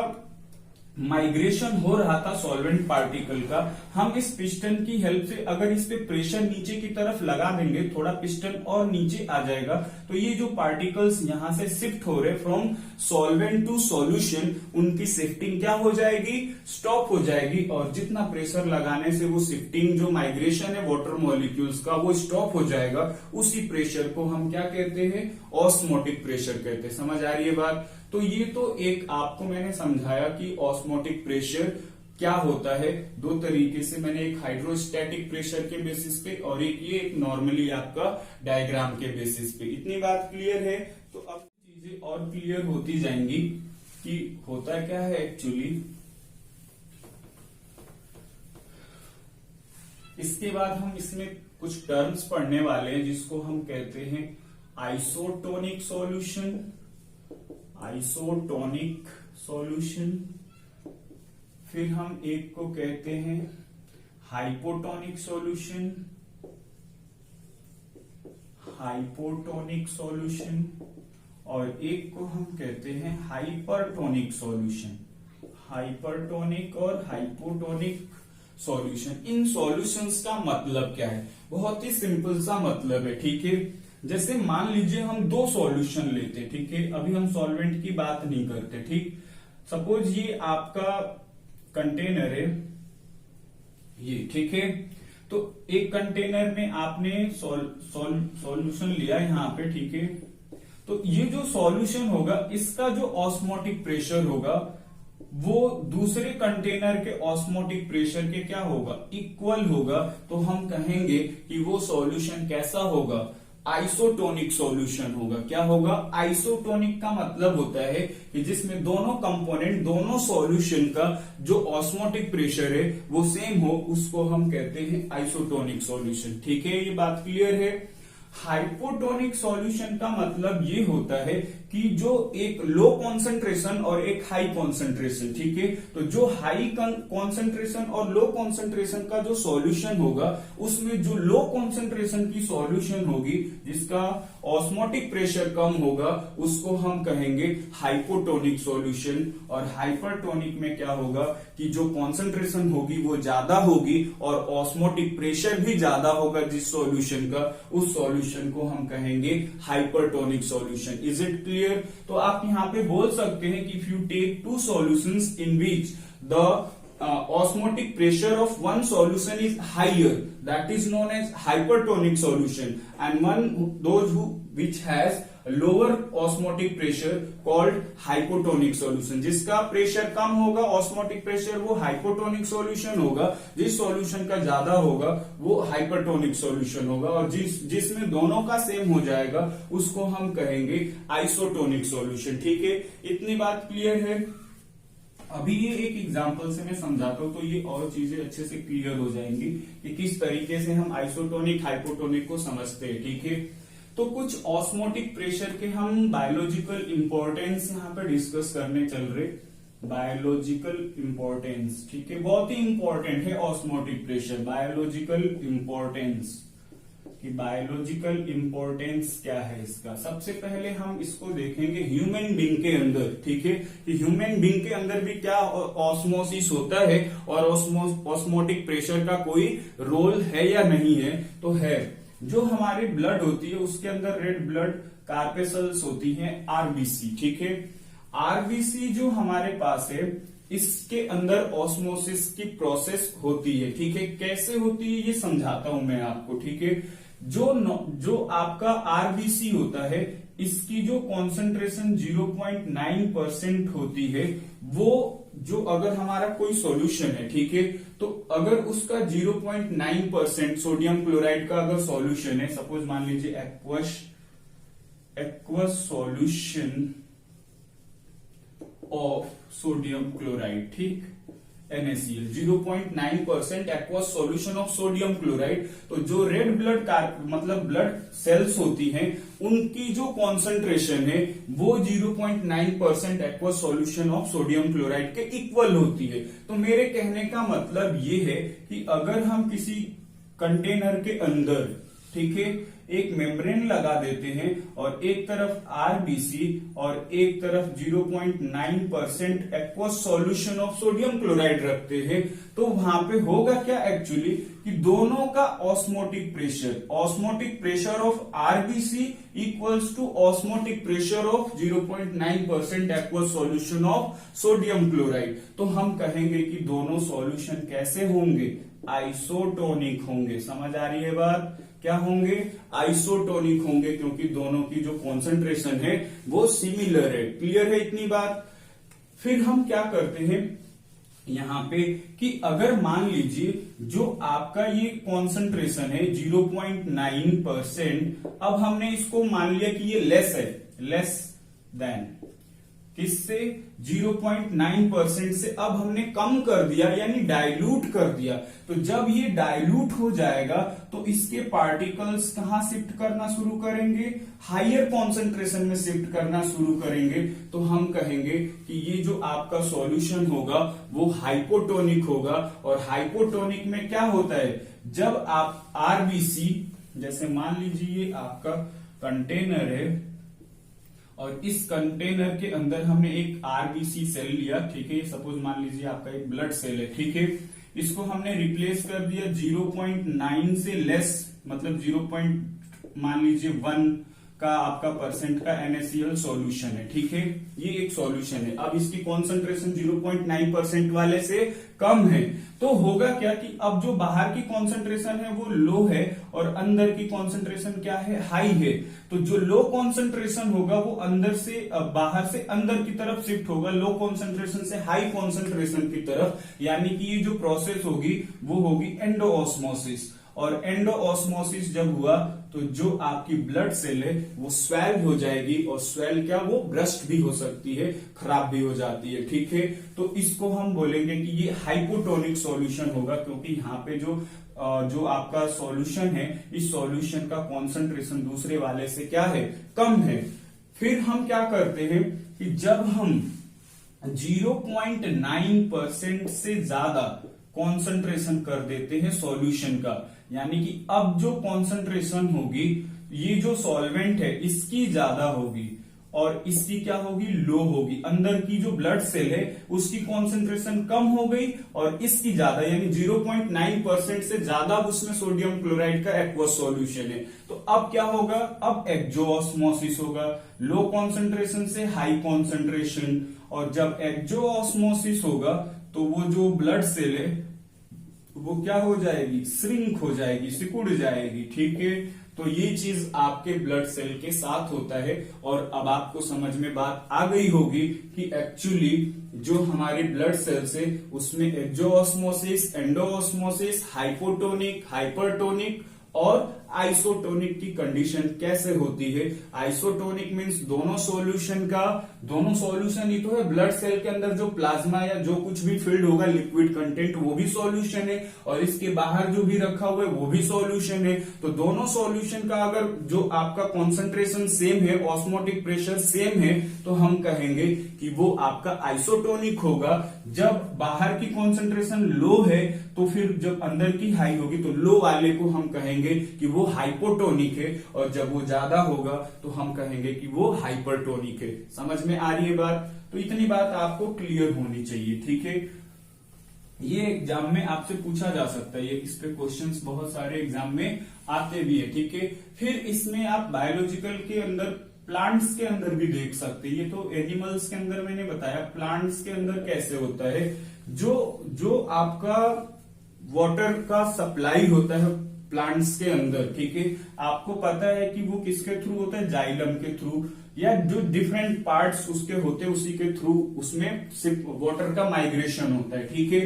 माइग्रेशन हो रहा था सॉल्वेंट पार्टिकल का, हम इस पिस्टन की हेल्प से अगर इस पे प्रेशर नीचे की तरफ लगा देंगे, थोड़ा पिस्टन और नीचे आ जाएगा, तो ये जो पार्टिकल्स यहां से शिफ्ट हो रहे फ्रॉम सॉल्वेंट टू सॉल्यूशन, उनकी शिफ्टिंग क्या हो जाएगी, स्टॉप हो जाएगी। और जितना प्रेशर लगाने से वो शिफ्टिंग जो माइग्रेशन है वाटर मॉलिक्यूल्स का वो स्टॉप हो जाएगा, उसी प्रेशर को हम क्या कहते हैं, ऑस्मोटिक प्रेशर कहते हैं। समझ आ रही है बात? तो ये तो एक आपको मैंने समझाया कि ऑस्मोटिक प्रेशर क्या होता है, दो तरीके से मैंने, एक हाइड्रोस्टैटिक प्रेशर के बेसिस पे और एक ये एक नॉर्मली आपका डायग्राम के बेसिस पे। इतनी बात क्लियर है? तो अब चीजें और क्लियर होती जाएंगी कि होता क्या है एक्चुअली। इसके बाद हम इसमें कुछ टर्म्स पढ़ने वाले हैं जिसको हम कहते हैं आइसोटोनिक सॉल्यूशन, आइसोटोनिक सॉल्यूशन, फिर हम एक को कहते हैं हाइपोटोनिक सॉल्यूशन, हाइपोटोनिक सॉल्यूशन, और एक को हम कहते हैं हाइपरटोनिक सॉल्यूशन, हाइपरटोनिक और हाइपोटोनिक सॉल्यूशन। इन सॉल्यूशंस का मतलब क्या है? बहुत ही सिंपल सा मतलब है, ठीक है। जैसे मान लीजिए हम दो सॉल्यूशन लेते, ठीक है, अभी हम सॉल्वेंट की बात नहीं करते, ठीक। सपोज ये आपका कंटेनर है, ये, ठीक है। तो एक कंटेनर में आपने सॉल्यूशन लिया यहां पे, ठीक है। तो ये जो सॉल्यूशन होगा इसका जो ऑस्मोटिक प्रेशर होगा वो दूसरे कंटेनर के ऑस्मोटिक प्रेशर के क्या होगा, इक्वल होगा। तो हम कहेंगे कि वो सॉल्यूशन कैसा होगा, आइसोटोनिक सॉल्यूशन होगा। क्या होगा, आइसोटोनिक का मतलब होता है कि जिसमें दोनों कंपोनेंट, दोनों सॉल्यूशन का जो ऑस्मोटिक प्रेशर है वो सेम हो, उसको हम कहते हैं आइसोटोनिक सॉल्यूशन। ठीक है, ये बात क्लियर है। हाइपोटोनिक सॉल्यूशन का मतलब ये होता है कि जो एक लो कॉन्सेंट्रेशन और एक हाई कॉन्सेंट्रेशन, ठीक है। तो जो हाई कॉन्सेंट्रेशन और लो कॉन्सेंट्रेशन का जो सॉल्यूशन होगा उसमें जो लो कॉन्सेंट्रेशन की सॉल्यूशन होगी जिसका ऑस्मोटिक प्रेशर कम होगा उसको हम कहेंगे हाइपोटोनिक सॉल्यूशन। और हाइपरटोनिक में क्या होगा कि जो कॉन्सेंट्रेशन होगी वो ज्यादा होगी और ऑस्मोटिक प्रेशर भी ज्यादा होगा जिस सॉल्यूशन का, उस सॉल्यूशन को हम कहेंगे hypertonic solution. Is it clear? तो आप यहाँ पे बोल सकते हैं कि if you take two solutions in which the osmotic pressure of one solution is higher, that is known as hypertonic solution, and those which has lower osmotic pressure called hypotonic solution। जिसका pressure कम होगा osmotic pressure वो hypotonic solution होगा, जिस solution का ज्यादा होगा वो hypertonic solution होगा, और जिसमें दोनों का सेम हो जाएगा उसको हम कहेंगे आइसोटोनिक सॉल्यूशन। ठीक है, इतनी बात क्लियर है। अभी ये एक एग्जांपल से मैं समझाता हूं तो ये और चीजें अच्छे से क्लियर हो जाएंगी कि किस तरीके से हम आइसोटोनिक हाइपोटोनिक को समझते हैं। ठीक है, तो कुछ ऑस्मोटिक प्रेशर के हम बायोलॉजिकल इंपॉर्टेंस यहाँ पे डिस्कस करने चल रहे। बायोलॉजिकल इंपॉर्टेंस, ठीक है, बहुत ही इंपॉर्टेंट है ऑस्मोटिक प्रेशर। बायोलॉजिकल इंपॉर्टेंस कि बायोलॉजिकल इंपॉर्टेंस क्या है इसका। सबसे पहले हम इसको देखेंगे ह्यूमन बीइंग के अंदर, ठीक है, कि ह्यूमन बीइंग के अंदर भी क्या ऑस्मोसिस होता है और ऑस्मोटिक प्रेशर का कोई रोल है या नहीं है। तो है, जो हमारी ब्लड होती है उसके अंदर रेड ब्लड कार्पेसल्स होती हैं, आरबीसी, ठीक है। आरबीसी जो हमारे पास है इसके अंदर ऑस्मोसिस की प्रोसेस होती है, ठीक है। कैसे होती है ये समझाता हूं मैं आपको, ठीक है। जो आपका आरबीसी होता है इसकी जो कॉन्सेंट्रेशन 0.9% होती है, वो जो अगर हमारा कोई सॉल्यूशन है, ठीक है, तो अगर उसका 0.9% सोडियम क्लोराइड का अगर सॉल्यूशन है, सपोज मान लीजिए aqueous solution of sodium chloride, ठीक, NaCl 0.9% aqueous solution of sodium chloride. तो जो रेड ब्लड का मतलब ब्लड सेल्स होती हैं उनकी जो कॉन्सेंट्रेशन है वो 0.9% aqueous solution of sodium chloride के इक्वल होती है। तो मेरे कहने का मतलब ये है कि अगर हम किसी कंटेनर के अंदर, ठीक है, एक मेम्ब्रेन लगा देते हैं और एक तरफ आरबीसी और एक तरफ 0.9% aqueous solution of sodium chloride रखते हैं, तो वहां पे होगा क्या एक्चुअली कि दोनों का osmotic pressure of RBC equals to osmotic pressure of 0.9% aqueous solution of sodium chloride. तो हम कहेंगे कि दोनों सॉल्यूशन कैसे होंगे, आइसोटोनिक होंगे। समझ आ रही है बात, क्या होंगे, आइसोटोनिक होंगे, क्योंकि दोनों की जो कॉन्सेंट्रेशन है वो सिमिलर है। क्लियर है इतनी बात। फिर हम क्या करते हैं यहां पे कि अगर मान लीजिए जो आपका ये कॉन्सेंट्रेशन है 0.9%, अब हमने इसको मान लिया कि ये लेस देन किससे, 0.9% से अब हमने कम कर दिया यानी डाइल्यूट कर दिया। तो जब ये डाइल्यूट हो जाएगा तो इसके पार्टिकल्स कहां शिफ्ट करना शुरू करेंगे, हायर कॉन्सेंट्रेशन में शिफ्ट करना शुरू करेंगे। तो हम कहेंगे कि ये जो आपका सॉल्यूशन होगा वो हाइपोटोनिक होगा। और हाइपोटोनिक में क्या होता है, जब आप आरबीसी, जैसे मान लीजिए ये आपका कंटेनर है और इस कंटेनर के अंदर हमने एक आरबीसी सेल लिया, ठीक है, सपोज मान लीजिए आपका एक ब्लड सेल है, ठीक है, इसको हमने रिप्लेस कर दिया 0.9 से लेस, मतलब 0. मान लीजिए 1 का आपका परसेंट का NaCl सॉल्यूशन है, ठीक है, ये एक सॉल्यूशन है। अब इसकी कॉन्सेंट्रेशन 0.9% वाले से कम है, तो होगा क्या कि अब जो बाहर की कॉन्सेंट्रेशन है वो लो है और अंदर की कॉन्सेंट्रेशन क्या है, हाई है। तो जो लो कॉन्सेंट्रेशन होगा वो अंदर से बाहर से अंदर की तरफ शिफ्ट होगा, लो कॉन्सेंट्रेशन से हाई कॉन्सेंट्रेशन की तरफ, यानी कि ये जो प्रोसेस होगी वो होगी एंडोऑस्मोसिस। और एंडोऑस्मोसिस जब हुआ तो जो आपकी ब्लड सेल है वो स्वेल हो जाएगी, और स्वेल क्या, वो ब्रस्ट भी हो सकती है, खराब भी हो जाती है, ठीक है। तो इसको हम बोलेंगे कि ये हाइपोटोनिक सॉल्यूशन होगा, क्योंकि यहाँ पे जो आपका सॉल्यूशन है, इस सॉल्यूशन का कॉन्सेंट्रेशन दूसरे वाले से क्या है, कम है। फिर हम क्या करते हैं कि जब हम 0.9% से ज्यादा कॉन्सेंट्रेशन कर देते हैं सॉल्यूशन का, यानी कि अब जो कॉन्सेंट्रेशन होगी ये जो सॉल्वेंट है इसकी ज्यादा होगी और इसकी क्या होगी, लो होगी। अंदर की जो ब्लड सेल है उसकी कॉन्सेंट्रेशन कम हो गई और इसकी ज्यादा, यानी 0.9% से ज्यादा उसमें सोडियम क्लोराइड का एक्वस सॉल्यूशन है। तो अब क्या होगा, अब एक्सोऑस्मोसिस होगा, लो कॉन्सेंट्रेशन से हाई कॉन्सेंट्रेशन। और जब एक्सोऑस्मोसिस होगा तो वो जो ब्लड सेल है वो क्या हो जाएगी, श्रिंक हो जाएगी, सिकुड़ जाएगी, ठीक है। तो ये चीज आपके ब्लड सेल के साथ होता है। और अब आपको समझ में बात आ गई होगी कि एक्चुअली जो हमारे ब्लड सेल्स है उसमें एक्सोऑस्मोसिस, एंडोऑस्मोसिस, हाइपोटोनिक, हाइपरटोनिक और आइसोटोनिक की कंडीशन कैसे होती है। आइसोटोनिक मींस दोनों सॉल्यूशन ही तो है, ब्लड सेल के अंदर जो प्लाज्मा या जो कुछ भी फील्ड होगा लिक्विड कंटेंट वो भी सॉल्यूशन है, और इसके बाहर जो भी रखा हुआ है वो भी सॉल्यूशन है। तो दोनों सॉल्यूशन का अगर जो आपका कॉन्सेंट्रेशन सेम है, ऑस्मोटिक प्रेशर सेम है, तो हम कहेंगे कि वो आपका आइसोटोनिक होगा। जब बाहर की कॉन्सेंट्रेशन लो है तो फिर जब अंदर की हाई होगी तो लो वाले को हम कहेंगे कि वो हाइपोटोनिक है, और जब वो ज्यादा होगा तो हम कहेंगे कि वो हाइपरटोनिक है। समझ में आ रही है बात। तो इतनी बात आपको क्लियर होनी चाहिए, ठीक है। ये एग्जाम में आपसे पूछा जा सकता है, ये इस पे क्वेश्चंस बहुत सारे एग्जाम में आते भी है, ठीक है। फिर इसमें आप बायोलॉजिकल के अंदर, प्लांट्स के अंदर भी देख सकते हैं। ये तो एनिमल्स के अंदर मैंने बताया, प्लांट्स के अंदर कैसे होता है, जो आपका वाटर का सप्लाई होता है प्लांट्स के अंदर, ठीक है। आपको पता है कि वो किसके थ्रू होता है, जाइलम के थ्रू, या जो डिफरेंट पार्ट्स उसके होते हैं उसी के थ्रू उसमें सिर्फ वाटर का माइग्रेशन होता है, ठीक है।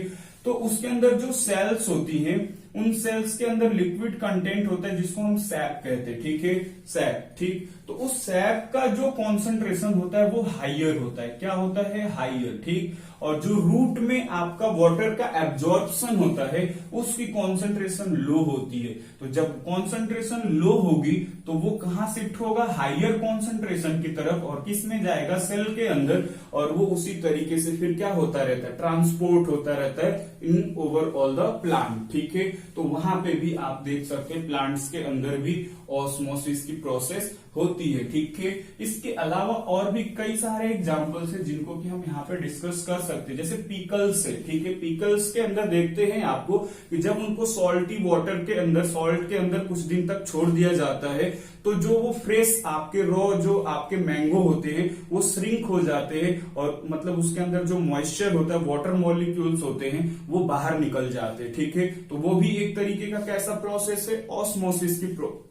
तो उसके अंदर जो सेल्स होती हैं उन सेल्स के अंदर लिक्विड कंटेंट होता है जिसको हम सैप कहते हैं, ठीक है, सैप, ठीक। तो उस सैप का जो कॉन्सेंट्रेशन होता है वो हाइयर होता है, क्या होता है, हाइयर, ठीक। और जो रूट में आपका वाटर का एब्जॉर्प्शन होता है उसकी कॉन्सेंट्रेशन लो होती है। तो जब कॉन्सेंट्रेशन लो होगी तो वो कहां शिफ्ट होगा, हायर कॉन्सेंट्रेशन की तरफ, और किस में जाएगा, सेल के अंदर, और वो उसी तरीके से फिर क्या होता रहता है, ट्रांसपोर्ट होता रहता है इन ओवरऑल द प्लांट। ठीक है, तो वहां पे भी आप देख सकते हैं प्लांट्स के अंदर भी ऑस्मोसिस की प्रोसेस होती है। ठीक है, इसके अलावा और भी कई सारे एग्जांपल्स हैं जिनको कि हम यहाँ पे डिस्कस कर सकते हैं, जैसे पिकल्स है। ठीक है, पिकल्स के अंदर देखते हैं आपको कि जब उनको सॉल्टी वाटर के अंदर, सॉल्ट के अंदर कुछ दिन तक छोड़ दिया जाता है तो जो वो फ्रेश आपके रॉ जो आपके मैंगो होते हैं वो श्रिंक हो जाते हैं, और मतलब उसके अंदर जो मॉइस्चर होता है, वाटर मॉलिक्यूल्स होते हैं, वो बाहर निकल जाते हैं। ठीक है, तो वो भी एक तरीके का कैसा प्रोसेस है, ऑस्मोसिस की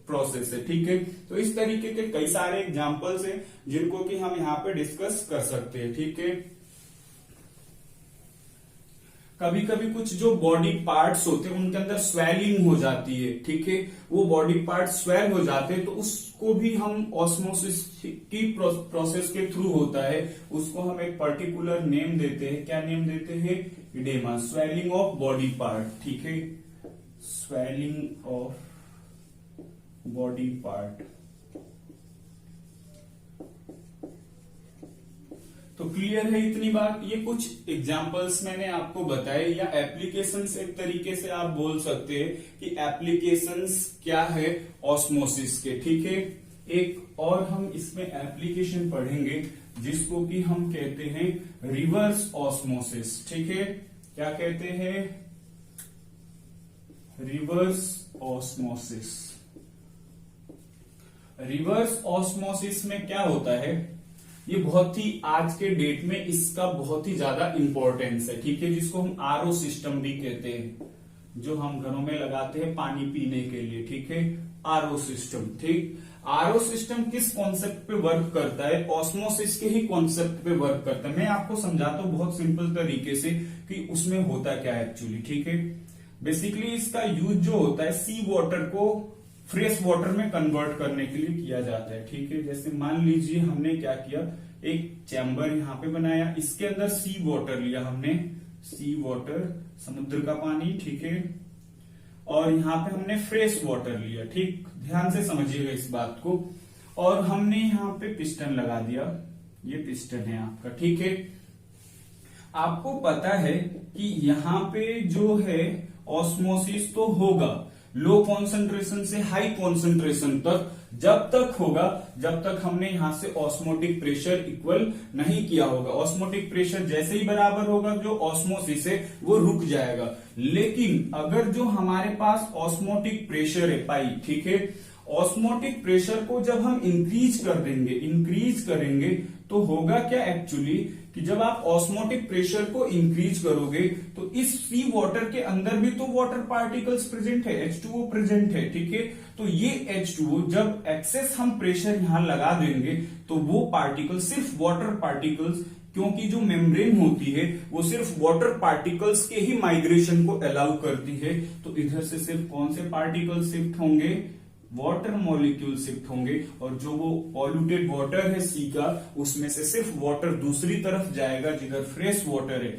प्रोसेस है। ठीक है, तो इस तरीके के कई सारे एग्जांपल्स हैं जिनको कि हम यहाँ पे डिस्कस कर सकते हैं। ठीक है, कभी कभी कुछ जो बॉडी पार्ट्स होते हैं उनके अंदर स्वेलिंग हो जाती है। ठीक है, वो बॉडी पार्ट स्वेल हो जाते हैं तो उसको भी हम ऑस्मोसिस की प्रोसेस के थ्रू होता है, उसको हम एक पर्टिकुलर नेम देते हैं। क्या नेम देते हैं, इडेमा, स्वेलिंग ऑफ बॉडी पार्ट। ठीक है, स्वेलिंग ऑफ बॉडी पार्ट। तो क्लियर है इतनी बात। ये कुछ एग्जांपल्स मैंने आपको बताए, या एप्लीकेशंस एक तरीके से आप बोल सकते हैं कि एप्लीकेशंस क्या है ऑस्मोसिस के। ठीक है, एक और हम इसमें एप्लीकेशन पढ़ेंगे जिसको कि हम कहते हैं रिवर्स ऑस्मोसिस। ठीक है, क्या कहते हैं, रिवर्स ऑस्मोसिस। रिवर्स ऑस्मोसिस में क्या होता है, ये बहुत ही आज के डेट में इसका बहुत ही ज्यादा इंपॉर्टेंस है। ठीक है, जिसको हम आरओ सिस्टम भी कहते हैं, जो हम घरों में लगाते हैं पानी पीने के लिए। ठीक है, आरओ सिस्टम। ठीक, आरओ सिस्टम किस कॉन्सेप्ट पे वर्क करता है, ऑस्मोसिस के ही कॉन्सेप्ट पे वर्क करता है। मैं आपको समझाता हूं बहुत सिंपल तरीके से कि उसमें होता क्या है एक्चुअली। ठीक है, बेसिकली इसका यूज जो होता है सी वाटर को फ्रेश वाटर में कन्वर्ट करने के लिए किया जाता है। ठीक है, जैसे मान लीजिए हमने क्या किया, एक चैम्बर यहाँ पे बनाया, इसके अंदर सी वाटर लिया हमने, सी वाटर समुद्र का पानी। ठीक है, और यहाँ पे हमने फ्रेश वाटर लिया। ठीक, ध्यान से समझिएगा इस बात को। और हमने यहाँ पे पिस्टन लगा दिया, ये पिस्टन है आपका। ठीक है, आपको पता है कि यहाँ पे जो है ऑस्मोसिस तो होगा लो कॉन्सेंट्रेशन से हाई कॉन्सेंट्रेशन तक, जब तक होगा जब तक हमने यहां से ऑस्मोटिक प्रेशर इक्वल नहीं किया होगा। ऑस्मोटिक प्रेशर जैसे ही बराबर होगा जो ऑस्मोसिस है वो रुक जाएगा। लेकिन अगर जो हमारे पास ऑस्मोटिक प्रेशर है पाई, ठीक है, ऑस्मोटिक प्रेशर को जब हम इंक्रीज करेंगे तो होगा क्या एक्चुअली कि जब आप ऑस्मोटिक प्रेशर को इंक्रीज करोगे तो इस सी वाटर के अंदर भी तो वाटर पार्टिकल्स प्रेजेंट है, H2O प्रेजेंट है। ठीक है, तो ये H2O जब एक्सेस हम प्रेशर यहां लगा देंगे तो वो पार्टिकल सिर्फ वाटर पार्टिकल्स, क्योंकि जो मेम्ब्रेन होती है वो सिर्फ वाटर पार्टिकल्स के ही माइग्रेशन को अलाउ करती है, तो इधर से सिर्फ कौन से पार्टिकल शिफ्ट होंगे, वाटर मॉलिक्यूल शिफ्ट होंगे, और जो वो पॉल्यूटेड वाटर है सी का उसमें से सिर्फ वाटर दूसरी तरफ जाएगा जिधर फ्रेश वाटर है।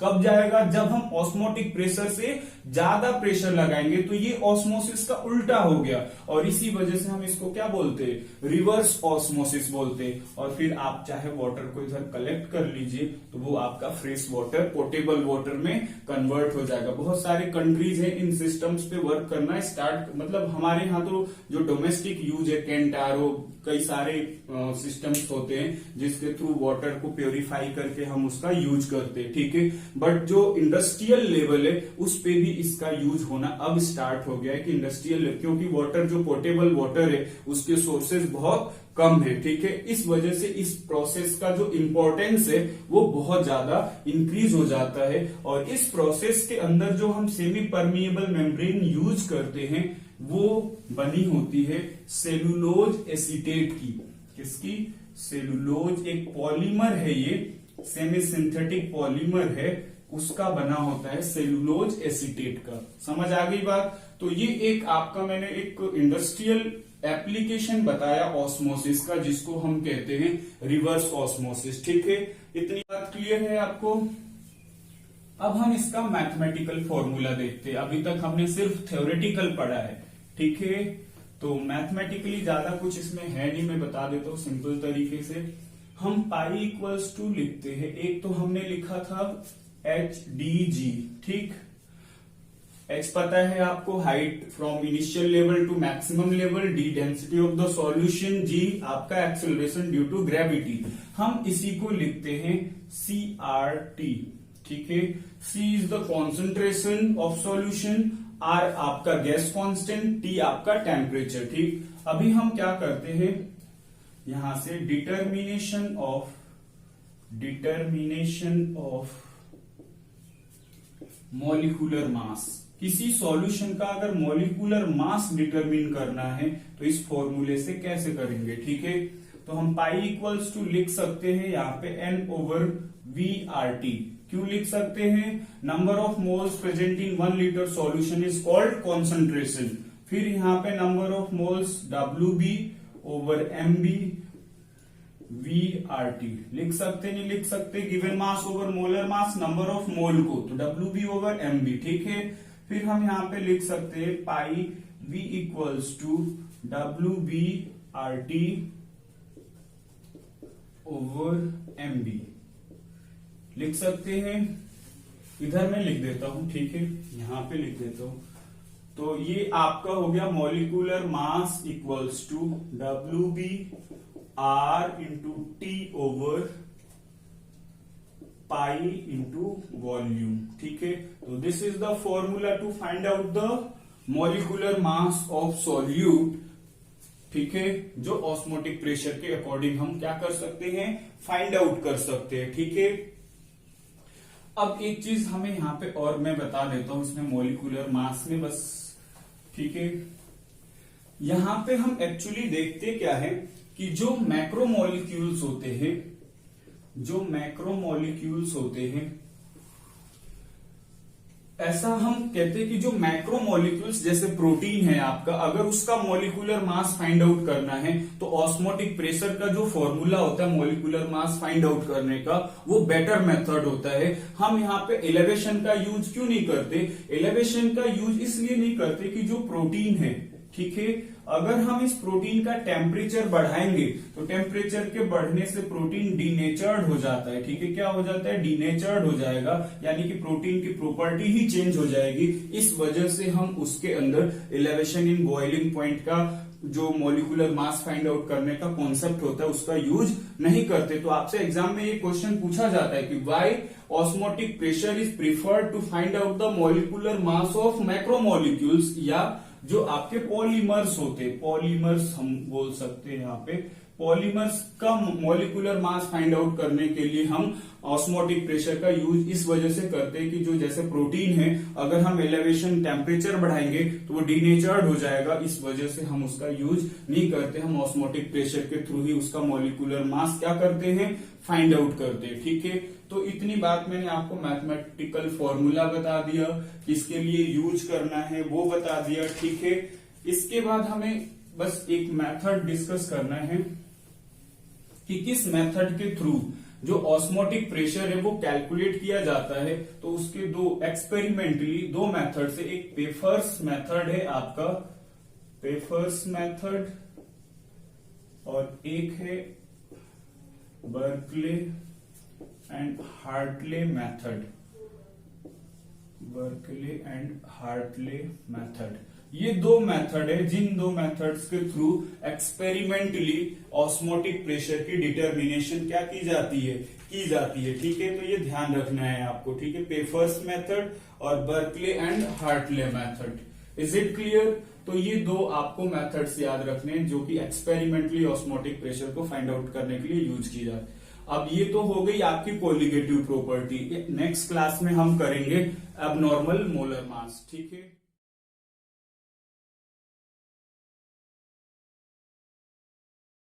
कब जाएगा, जब हम ऑस्मोटिक प्रेशर से ज्यादा प्रेशर लगाएंगे, तो ये ऑस्मोसिस का उल्टा हो गया, और इसी वजह से हम इसको क्या बोलते हैं, रिवर्स ऑस्मोसिस बोलते हैं। और फिर आप चाहे वाटर को इधर कलेक्ट कर लीजिए तो वो आपका फ्रेश वाटर पोर्टेबल वाटर में कन्वर्ट हो जाएगा। बहुत सारे कंट्रीज हैं इन सिस्टम्स पे वर्क करना स्टार्ट, मतलब हमारे यहाँ तो जो डोमेस्टिक यूज है केंटारो, कई सारे सिस्टम्स होते हैं जिसके थ्रू वाटर को प्योरीफाई करके हम उसका यूज करते हैं। ठीक है, बट जो इंडस्ट्रियल लेवल है उस पे भी इसका यूज होना अब स्टार्ट हो गया है कि इंडस्ट्रियल, क्योंकि वाटर जो पोर्टेबल वाटर है उसके सोर्सेज बहुत कम है। ठीक है, इस वजह से इस प्रोसेस का जो इंपॉर्टेंस है वो बहुत ज्यादा इंक्रीज हो जाता है। और इस प्रोसेस के अंदर जो हम सेमी परमिएबल मेम्ब्रेन यूज करते हैं वो बनी होती है सेलुलोज एसीटेट की। किसकी, सेलुलोज एक पॉलीमर है, ये सेमी सिंथेटिक पॉलीमर है, उसका बना होता है सेलुलोज एसीटेट का। समझ आ गई बात। तो ये एक आपका मैंने एक इंडस्ट्रियल एप्लीकेशन बताया ऑस्मोसिस का, जिसको हम कहते हैं रिवर्स ऑस्मोसिस। ठीक है, इतनी बात क्लियर है आपको। अब हम इसका मैथमेटिकल फॉर्मूला देखते हैं। अभी तक हमने सिर्फ थ्योरेटिकल पढ़ा है, ठीक है। तो मैथमेटिकली ज्यादा कुछ इसमें है नहीं, मैं बता देता हूँ सिंपल तरीके से। हम पाई इक्वल्स टू लिखते हैं, एक तो हमने लिखा था एच डी जी, ठीक। एच पता है आपको, height from initial level to maximum level, D density of the solution, G आपका एक्सेलरेशन ड्यू टू ग्रेविटी। हम इसी को लिखते हैं सी आर टी, ठीक है। C is the concentration of solution, R आपका गैस कांस्टेंट, टी आपका टेम्परेचर, ठीक। अभी हम क्या करते हैं, यहां से डिटर्मिनेशन ऑफ मॉलिक्यूलर मास, किसी सॉल्यूशन का अगर मॉलिक्यूलर मास डिटरमिन करना है तो इस फॉर्मूले से कैसे करेंगे, ठीक है। तो हम पाई इक्वल्स टू लिख सकते हैं यहाँ पे N over V R T. क्यों लिख सकते हैं, number of moles present in 1 litre solution is called concentration. फिर यहाँ पे number of moles W B over M B V R T लिख सकते, नहीं लिख सकते, given mass over molar mass, number of mole को, तो W B over M B, ठीक है। फिर हम यहाँ पे लिख सकते हैं pi V equals to W B R T over M B लिख सकते हैं। इधर मैं लिख देता हूं, ठीक है, यहां पे लिख देता हूं। तो ये आपका हो गया molecular mass equals to W B R into T over pi into volume, ठीक है। तो this is the formula to find out the molecular mass of solute, ठीक है, जो ऑस्मोटिक प्रेशर के अकॉर्डिंग हम क्या कर सकते हैं, फाइंड आउट कर सकते हैं, ठीक है। अब एक चीज हमें यहां पे और मैं बता देता हूं इसमें मॉलिक्यूलर मास में, बस, ठीक है। यहां पे हम एक्चुअली देखते क्या है कि जो मैक्रोमोलिक्यूल्स होते हैं, ऐसा हम कहते हैं कि जो मैक्रोमोलिक्यूल्स जैसे प्रोटीन है आपका, अगर उसका मॉलिक्यूलर मास फाइंड आउट करना है तो ऑस्मोटिक प्रेशर का जो फॉर्मूला होता है मॉलिक्यूलर मास फाइंड आउट करने का, वो बेटर मेथड होता है। हम यहाँ पे एलिवेशन का यूज क्यों नहीं करते, एलिवेशन का यूज इसलिए नहीं करते कि जो प्रोटीन है, ठीक है, अगर हम इस प्रोटीन का टेम्परेचर बढ़ाएंगे तो टेम्परेचर के बढ़ने से प्रोटीन डीनेचर्ड हो जाता है, ठीक है। क्या हो जाता है, डीनेचर्ड हो जाएगा, यानी कि प्रोटीन की प्रॉपर्टी ही चेंज हो जाएगी। इस वजह से हम उसके अंदर एलिवेशन इन बॉइलिंग पॉइंट का जो मॉलिक्यूलर मास फाइंड आउट करने का कॉन्सेप्ट होता है उसका यूज नहीं करते। तो आपसे एग्जाम में ये क्वेश्चन पूछा जाता है कि why osmotic pressure is preferred to find out the molecular mass of macromolecules, या जो आपके पॉलीमर्स होते हैं, पॉलीमर्स हम बोल सकते हैं यहाँ पे, पॉलीमर्स का मॉलिक्यूलर मास फाइंड आउट करने के लिए हम ऑस्मोटिक प्रेशर का यूज इस वजह से करते हैं कि जो जैसे प्रोटीन है, अगर हम एलिवेशन टेम्परेचर बढ़ाएंगे तो वो डीनेचर्ड हो जाएगा, इस वजह से हम उसका यूज नहीं करते। हम ऑस्मोटिक प्रेशर के थ्रू ही उसका मॉलिक्यूलर मास क्या करते हैं, फाइंड आउट करते हैं, ठीक है। तो इतनी बात मैंने आपको मैथमेटिकल फॉर्मूला बता दिया, किसके लिए यूज करना है वो बता दिया, ठीक है। इसके बाद हमें बस एक मेथड डिस्कस करना है कि किस मेथड के थ्रू जो ऑस्मोटिक प्रेशर है वो कैलकुलेट किया जाता है। तो उसके एक्सपेरिमेंटली दो मेथड से, एक पेफर्स मेथड है आपका, पेफर्स मेथड, और एक है Berkeley and Hartley method, Berkeley and Hartley method. ये दो मेथड है, जिन दो मेथड्स के थ्रू एक्सपेरिमेंटली ऑस्मोटिक प्रेशर की डिटर्मिनेशन क्या की जाती है, ठीक है। तो ये ध्यान रखना है आपको, ठीक है, पेफर्स मेथड और Berkeley and Hartley method. Is it clear? तो ये दो आपको मेथड्स याद रखने हैं जो कि एक्सपेरिमेंटली ऑस्मोटिक प्रेशर को फाइंड आउट करने के लिए यूज की जाती है। अब ये तो हो गई आपकी कोलिगेटिव प्रॉपर्टी। नेक्स्ट क्लास में हम करेंगे एबनॉर्मल मोलर मास, ठीक है।